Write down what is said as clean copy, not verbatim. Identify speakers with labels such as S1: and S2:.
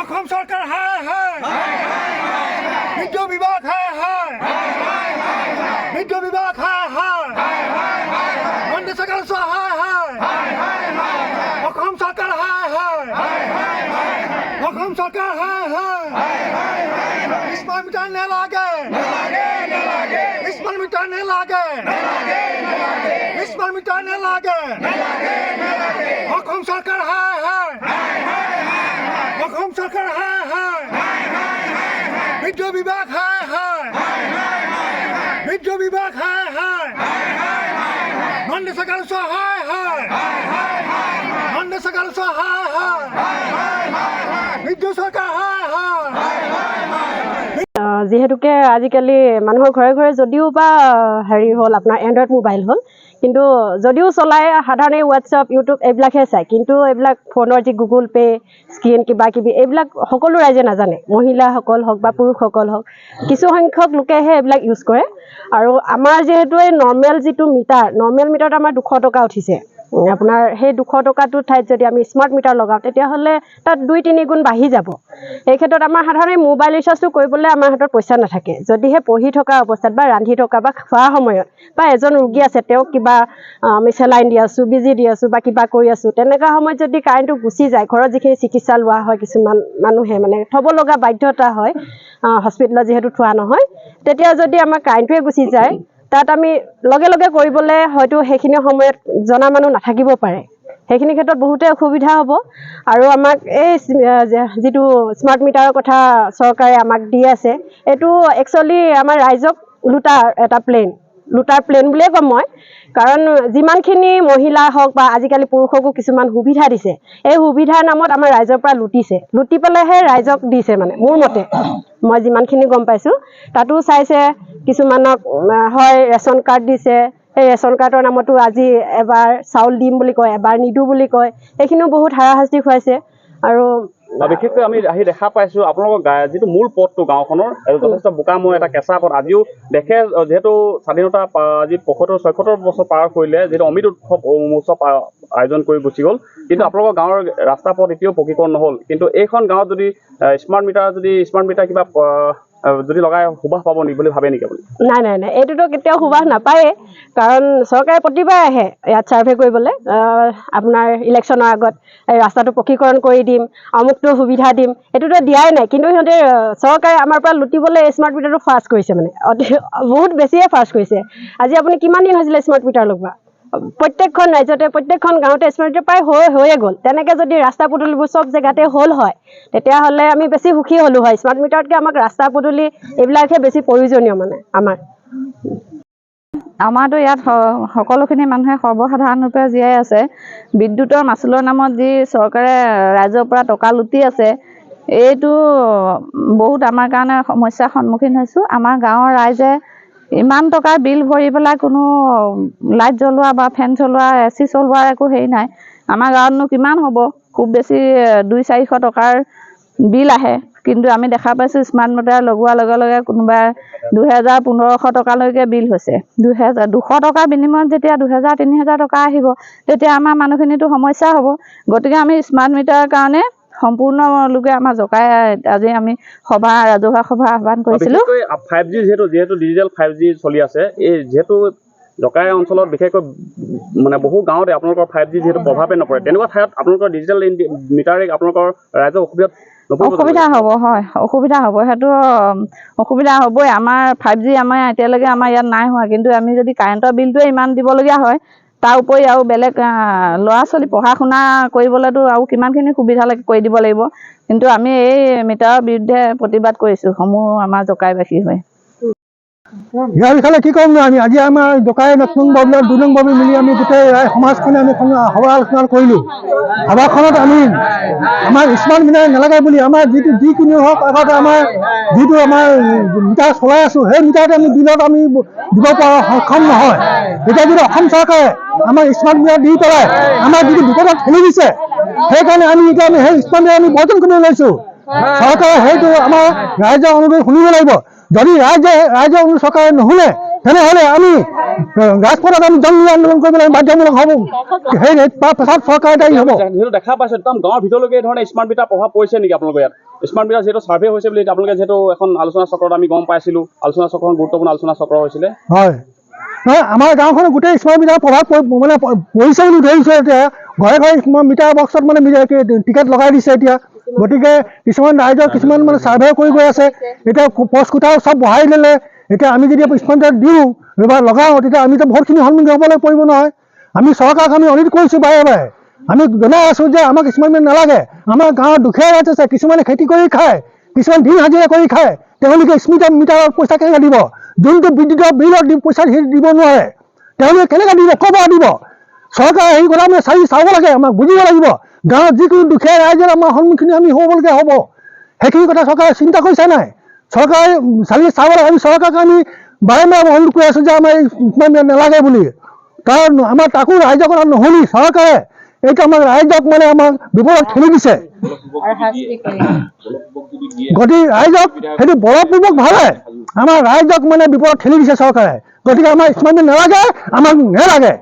S1: অসম চৰকাৰ হায় হায় বিদ্যুৎ বিভাগ হায় হায় বিদ্যুৎ বিভাগ হায় হায় মন্ত্ৰী চৰকাৰ হায় হায় অসম চৰকাৰ হায় হায় অসম চৰকাৰ হায় হায় স্মাৰ্ট মিটাৰ নেলাগে স্মাৰ্ট মিটাৰ নেলাগে স্মাৰ্ট মিটাৰ নেলাগে অসম চৰকাৰ হায় হায় অসম চৰকাৰ হায় হায় বিদ্যুৎ বিভাগ হায় হায় বিদ্যুৎ বিভাগ হায় হায় মন্ত্ৰী চৰকাৰ হায় হায় মন্ত্ৰী চৰকাৰ হায় হায় বিদ্যুৎ চৰকাৰ হায় হায়
S2: যিহেতুকে আজিকালি মানুহৰ ঘৰে ঘৰে যদিও বা হেৰি হ'ল আপোনাৰ এণ্ড্ৰইড মোবাইল হ'ল কিন্তু যদিও চলাই সাধাৰণতে হোৱাটছআপ ইউটিউব এইবিলাকহে চায় কিন্তু এইবিলাক ফোনৰ যি গুগল পে' স্ক্ৰীন কিবা কিবি এইবিলাক সকলো ৰাইজে নাজানে মহিলাসকল হওক বা পুৰুষসকল হওক কিছু সংখ্যক লোকেহে এইবিলাক ইউজ কৰে আৰু আমাৰ যিহেতু এই নৰ্মেল যিটো নৰ্মেল মিটাৰত আমাৰ 200 টকা উঠিছে আপোনাৰ সেই 200 টকাটোৰ ঠাইত যদি আমি স্মাৰ্ট মিটাৰ লগাওঁ তেতিয়াহ'লে তাত 2-3 গুণ বাঢ়ি যাব এই ক্ষেত্ৰত আমাৰ সাধাৰণতে মোবাইল ৰিচাৰ্জটো কৰিবলৈ আমাৰ হাতত পইচা নাথাকে যদিহে পঢ়ি থকা অৱস্থাত বা ৰান্ধি থকা বা খোৱা সময়ত বা এজন ৰোগী আছে তেওঁক কিবা আমি চেলাইন দি আছোঁ বেজি দি আছোঁ বা কিবা কৰি আছোঁ তেনেকুৱা সময়ত যদি কাৰেণ্টটো গুচি যায় ঘৰত যিখিনি চিকিৎসা লোৱা হয় কিছুমান মানুহে মানে থ'ব লগা বাধ্যতা হয় হস্পিটেলত যিহেতু থোৱা নহয় তেতিয়া যদি আমাৰ কাৰেণ্টটোৱে গুচি যায় তাত আমি লগে লগে কৰিবলৈ হয়তো সেইখিনি সময়ত জনা মানুহ নাথাকিব পাৰে সেইখিনি ক্ষেত্ৰত বহুতে অসুবিধা হ'ব আৰু আমাক এই যিটো স্মাৰ্ট মিটাৰৰ কথা চৰকাৰে আমাক দি আছে এইটো একচুৱেলি আমাৰ ৰাইজক লুটাৰ এটা লুটাৰ প্লেন বুলিয়ে ক'ম মই কাৰণ যিমানখিনি মহিলা হওক বা আজিকালি পুৰুষকো কিছুমান সুবিধা দিছে এই সুবিধাৰ নামত আমাৰ ৰাইজৰ পৰা লুটি পেলাইহে ৰাইজক দিছে মানে মোৰ মতে মই যিমানখিনি গম পাইছোঁ তাতো চাইছে কিছুমানক হয় ৰেচন কাৰ্ড দিছে এই ৰেচন কাৰ্ডৰ নামতো আজি এবাৰ চাউল দিম বুলি কয় এবাৰ নিদো বুলি কয় এইখিনিও বহুত হাৰাশাস্তি খুৱাইছে আৰু
S3: বিশেষকৈ আমি আহি দেখা পাইছোঁ আপোনালোকৰ যিটো মূল পথটো গাঁওখনৰ যথেষ্ট বোকাময় এটা কেঁচা পথ আজিও দেখে যিহেতু স্বাধীনতা আজি 75-76 বছৰ পাৰ কৰিলে যিহেতু অমৃত উৎসৱ আয়োজন কৰি গুচি গ'ল কিন্তু আপোনালোকৰ গাঁৱৰ ৰাস্তা পথ এতিয়াও পকীকৰণ নহ'ল কিন্তু এইখন গাঁৱত যদি স্মাৰ্ট মিটাৰ কিবা যদি লগাই সুবাস পাব নেকি বুলি ভাবে নেকি আপুনি
S2: নাই এইটোতো কেতিয়াও সুবাস নাপায়ে কাৰণ চৰকাৰে প্ৰতিবাৰে আহে ইয়াত ছাৰ্ভে কৰিবলৈ আপোনাৰ ইলেকশ্যনৰ আগত এই ৰাস্তাটো পকীকৰণ কৰি দিম আমুকটো সুবিধা দিম এইটোতো দিয়াই নাই কিন্তু সিহঁতে চৰকাৰে আমাৰ পৰা লুটিবলৈ স্মাৰ্ট মিটাৰটো ফাৰ্ষ্ট কৰিছে মানে বহুত বেছিয়ে ফাৰ্ষ্ট কৰিছে আজি আপুনি কিমান দিন হৈছিলে স্মাৰ্ট মিটাৰ লগোৱা প্ৰত্যেকখন ৰাজ্যতে প্ৰত্যেকখন গাঁৱতে স্মাৰ্ট মিটাৰ প্ৰায় হৈয়ে গ'ল তেনেকৈ যদি ৰাস্তা পদূলিবোৰ চব জেগাতে হ'ল হয় তেতিয়াহ'লে আমি বেছি সুখী হ'লোঁ হয় স্মাৰ্ট মিটাৰতকৈ আমাক ৰাস্তা পদূলি এইবিলাকহে বেছি প্ৰয়োজনীয় মানে
S4: আমাৰতো ইয়াত সকলোখিনি মানুহে সৰ্বসাধাৰণ ৰূপে জীয়াই আছে বিদ্যুতৰ মাচুলৰ নামত যি চৰকাৰে ৰাইজৰ পৰা টকা লুটি আছে এইটো বহুত আমাৰ কাৰণে সমস্যাৰ সন্মুখীন হৈছোঁ আমাৰ গাঁৱৰ ৰাইজে ইমান টকাৰ বিল ভৰি পেলাই কোনো লাইট জ্বলোৱা বা ফেন চলোৱা AC চলোৱাৰ একো হেৰি নাই আমাৰ গাঁৱতনো কিমান হ'ব খুব বেছি 200-400 টকাৰ বিল আহে কিন্তু আমি দেখা পাইছোঁ স্মাৰ্ট মিটাৰ লগোৱাৰ লগে লগে কোনোবাই 2000-1500 টকালৈকে বিল হৈছে 200 টকাৰ বিনিময়ত যেতিয়া 2000-3000 টকা আহিব তেতিয়া আমাৰ মানুহখিনিতো সমস্যা হ'ব গতিকে আমি স্মাৰ্ট মিটাৰৰ কাৰণে সম্পূৰ্ণ লোকে আমাৰ জকাই আজি আমি ৰাজহুৱা সভা আহ্বান কৰিছিলোঁ
S3: 5G যিহেতু ডিজিটেল 5G চলি আছে এই যিহেতু জকাই অঞ্চলত বিশেষকৈ মানে বহু গাঁৱতে আপোনালোকৰ 5G যিহেতু প্ৰভাৱে নপৰে তেনেকুৱা ঠাইত আপোনালোকৰ ডিজিটেল মিটাৰে আপোনালোকৰ ৰাইজৰ অসুবিধা
S4: হ'ব হয় অসুবিধা হ'ব সেইটো অসুবিধা হ'বই আমাৰ 5G আমাৰ এতিয়ালৈকে আমাৰ ইয়াত নাই হোৱা কিন্তু আমি যদি কাৰেণ্টৰ বিলটোৱে ইমান দিবলগীয়া হয় তাৰ উপৰি আৰু বেলেগ ল'ৰা ছোৱালী পঢ়া শুনা কৰিবলৈতো আৰু কিমানখিনি সুবিধা কৰি দিব লাগিব কিন্তু আমি এই মিটাৰৰ বিৰুদ্ধে প্ৰতিবাদ কৰিছোঁ সমূহ আমাৰ জকাইবাসী হৈ
S1: ইয়াৰ বিষয়ে কি ক'ম আমি আজি আমাৰ জকাই 2 নং বাবু মিলি আমি গোটেই সমাজখনে আমি সভা আলোচনা কৰিলোঁ সভাখনত আমি আমাৰ স্মাৰ্ট মিটাৰ নালাগে বুলি আমাৰ যিকোনো হওক আগতে আমাৰ যিটো আমাৰ মিটাৰ চলাই আছোঁ সেই মিটাৰতে আমি বিলত আমি দিব পৰা সক্ষম নহয় এতিয়া যদি অসম চৰকাৰে আমাৰ স্মাৰ্ট মিটাৰ দি পেলাই আমাৰ যিটো বিপদত ঠেলি দিছে সেইকাৰণে আমি এতিয়া সেই স্মাৰ্ট মিটাৰ আমি বৰ্জন কৰিব লৈছোঁ চৰকাৰে সেইটো আমাৰ ৰাইজৰ অনুৰোধ শুনিব লাগিব যদি ৰাইজৰ অনুৰোধ চৰকাৰে নুশুনে তেনেহ'লে আমি ৰাজপথত আমি জংগী আন্দোলন কৰিবলৈ আমি বাধ্যমূলক হ'ব। সেই পাছত চৰকাৰ দায়ী হ'ব।
S3: যিহেতু দেখা পাইছো একদম গাঁৱৰ ভিতৰলৈকে এই ধৰণে স্মাৰ্ট মিটাৰ প্ৰভাৱ পৰিছে নেকি আপোনালোকৰ ইয়াত? স্মাৰ্ট মিটাৰ যিহেতু ছাৰ্ভে হৈছে বুলি আপোনালোকে যিহেতু এখন আলোচনা চক্ৰত আমি গম পাইছিলোঁ, আলোচনা চক্ৰখন গুৰুত্বপূৰ্ণ আলোচনা চক্ৰ হৈছিলে।
S1: হয়, নহয় আমাৰ গাঁওখনত গোটেই স্মাৰ্ট মিটাৰ প্ৰভাৱ মানে পৰিছে বুলি ধৰিছোঁ। এতিয়া ঘৰে ঘৰে স্মাৰ্ট মিটাৰ বক্সত মানে টিকেট লগাই দিছে এতিয়া। গতিকে কিছুমান ৰাইজৰ কিছুমান মানে ছাৰ্ভে কৰি গৈ আছে। এতিয়া পষ্ট কোঠাও চব বহাই দিলে। এতিয়া আমি যদি স্মাৰ্ট মিটাৰ দিওঁ বা লগাওঁ তেতিয়া আমিতো বহুতখিনি সন্মুখীন হ'বলৈ পৰিব নহয়। আমি চৰকাৰক আমি অনুৰোধ কৰিছোঁ বাৰে বাৰে, আমি জনাই আছোঁ যে আমাক স্মাৰ্ট মিটাৰ নালাগে। আমাৰ গাঁৱৰ দুখীয়া ৰাইজ আছে, কিছুমানে খেতি কৰি খায়, কিছুমান দিন হাজিৰা কৰি খায়, তেওঁলোকে স্মাৰ্ট মিটাৰৰ পইচা কেনেকৈ দিব? যোনটো বিদ্যুতৰ বিলত পইচা দিব নোৱাৰে তেওঁলোকে কেনেকৈ দিব? ক'ৰ পৰা দিব? চৰকাৰে সেই কথা মানে চাব লাগে, আমাক বুজিব লাগিব। গাঁৱত যিকোনো দুখীয়া ৰাইজৰ আমাৰ সন্মুখীন আমি হ'বলগীয়া হ'ব, সেইখিনি কথা চৰকাৰে চিন্তা কৰিছে নাই? চৰকাৰে চাব লাগে। আমি চৰকাৰক আমি বাৰে অনুৰোধ কৰি আছোঁ যে আমাৰ স্মাৰ্ট মিটাৰ নালাগে বুলি। কাৰণ আমাৰ তাকো ৰাইজৰ কথা নুশুনি চৰকাৰে এইটো আমাক ৰাইজক মানে আমাক বিপদত ঠেলি দিছে। গতিকে ৰাইজক সেইটো বলপূৰ্বকভাৱে আমাৰ ৰাইজক মানে বিপদত ঠেলি দিছে চৰকাৰে। গতিকে আমাৰ স্মাৰ্ট মিটাৰ নালাগে, আমাক নালাগে।